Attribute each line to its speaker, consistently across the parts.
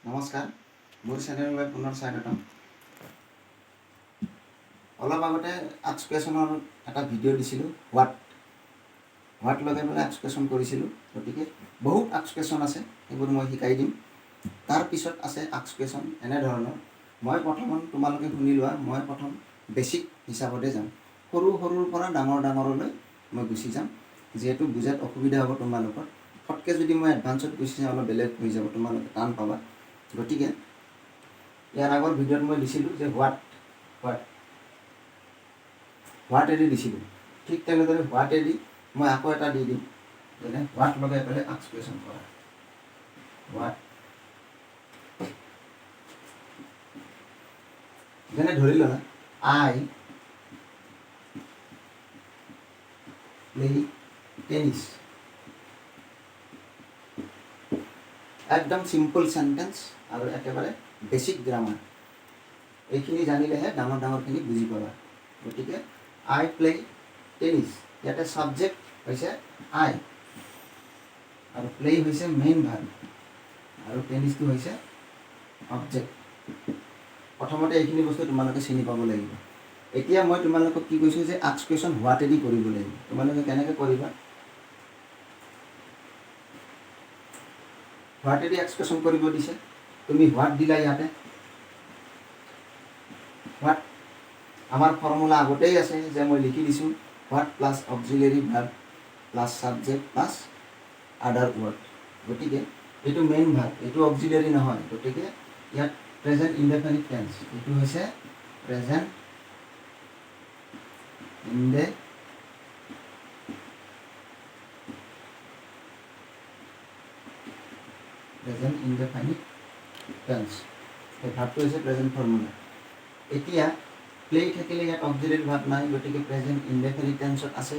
Speaker 1: নমস্কাৰ, মোৰ চেনেললৈ পুনৰ স্বাগতম। অলপ আগতে আৰ্টছ কুৱেশ্যনৰ এটা ভিডিঅ' দিছিলোঁ, হোৱাট লগাই পেলাই আৰ্টছ কুৱেশ্যন কৰিছিলোঁ। গতিকে বহুত আৰ্টছ কুৱেশ্যন আছে, সেইবোৰ মই শিকাই দিম। তাৰপিছত আছে আৰ্টছ কুৱেশ্যন এনেধৰণৰ। মই তোমালোকে শুনি লোৱা, মই প্ৰথম বেছিক হিচাপতে যাম। সৰুৰ পৰা ডাঙৰলৈ মই গুচি যাম, যিহেতু বুজাত অসুবিধা হ'ব তোমালোকৰ। ফটকৈ যদি মই এডভান্সত গুচি যাওঁ অলপ বেলেগ হৈ যাব, তোমালোকে টান পাবা। গতিকে ইয়াৰ আগৰ ভিডিঅ'ত মই দিছিলোঁ যে হোৱাট এদি দিছিলোঁ। ঠিক তেনেদৰে হোৱাট এদি মই আকৌ এটা দি দিম, যেনে হোৱাট লগাই পেলাই আৰ্টছ কুৱেশ্যন কৰা। হোৱাট, যেনে ধৰি ল'লা আই প্লে টেনিছ। একদম চিম্পল চেণ্টেন্স আৰু একেবাৰে বেছিক গ্ৰামাৰ। এইখিনি জানিলেহে ডাঙৰখিনি বুজি পাবা। গতিকে আই প্লে টেনিছ, ইয়াতে ছাবজেক্ট হৈছে আই আৰু প্লে হৈছে মেইন ভাৰ্ব আৰু টেনিছটো হৈছে অবজেক্ট। প্ৰথমতে এইখিনি বস্তু তোমালোকে চিনি পাব লাগিব। এতিয়া মই তোমালোকক কি কৈছোঁ যে আৰ্টছ কুৱেশ্যন হোৱাটেদি কৰিব লাগিব। তোমালোকে কেনেকৈ কৰিবা? হোৱাটেদি আৰ্টছ কুৱেশ্যন কৰিব দিছে, তুমি হোৱাট দিলা ইয়াতে। হোৱাট আমাৰ ফৰ্মুলা আগতেই আছে, যে মই লিখি দিছোঁ what plus auxiliary verb plus subject plus other word. গতিকে এইটো মেইন ভাৰ্ব, এইটো অক্সিলেৰী নহয়। গতিকে ইয়াত প্ৰেজেণ্ট ইনডেফিনিট টেন্স, এইটো হৈছে প্ৰেজেণ্ট ইনডেফিনিট টেন্স। এই ভাৰ্বটো হৈছে প্ৰেজেণ্ট ফৰ্মুলা। এতিয়া প্লে থাকিলে ইয়াত অক্সিলেৰী ভাৰ্ব নাই, গতিকে প্ৰেজেণ্ট ইনডেফিনিট টেন্সত আছে।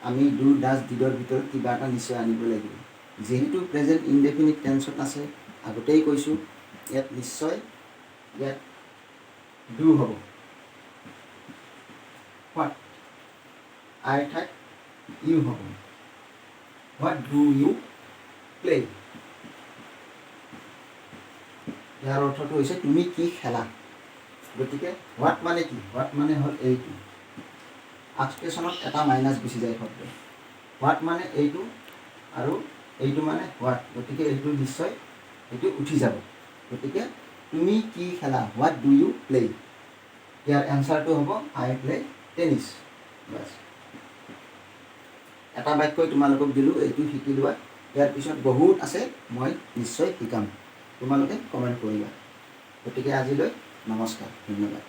Speaker 1: আমি ডু ডাজ ডিডৰ ভিতৰত কিবা এটা নিশ্চয় আনিব লাগিব। যিহেতু প্ৰেজেণ্ট ইনডেফিনিট টেন্সত আছে, আগতেই কৈছোঁ ইয়াত নিশ্চয় ডু হ'ব। হোৱাট, আই ঠাইত ইউ হ'ব। What do you play. ইয়াৰ অৰ্থটো হৈছে তুমি কি খেলা। গতিকে হোৱাট মানে কি? হোৱাট মানে হ'ল এইটো। আৰ্টছ কুৱেশ্যনত এটা মাইনাছ গুচি যায় শব্দ। হোৱাট মানে এইটো আৰু এইটো মানে হোৱাট। গতিকে এইটো নিশ্চয় এইটো উঠি যাব। গতিকে তুমি কি খেলা, হোৱাট ডু ইউ প্লে। ইয়াৰ এনচাৰটো হ'ব আই প্লে টেনিছ। বাছ, এটা বাক্যই তোমালোকক দিলোঁ, এইটো শিকি লোৱা। ইয়াৰ পিছত বহুত আছে, মই নিশ্চয় শিকাম। তোমালোকে কমেণ্ট কৰিবা। গতিকে আজিলৈ নমস্কাৰ, ধন্যবাদ।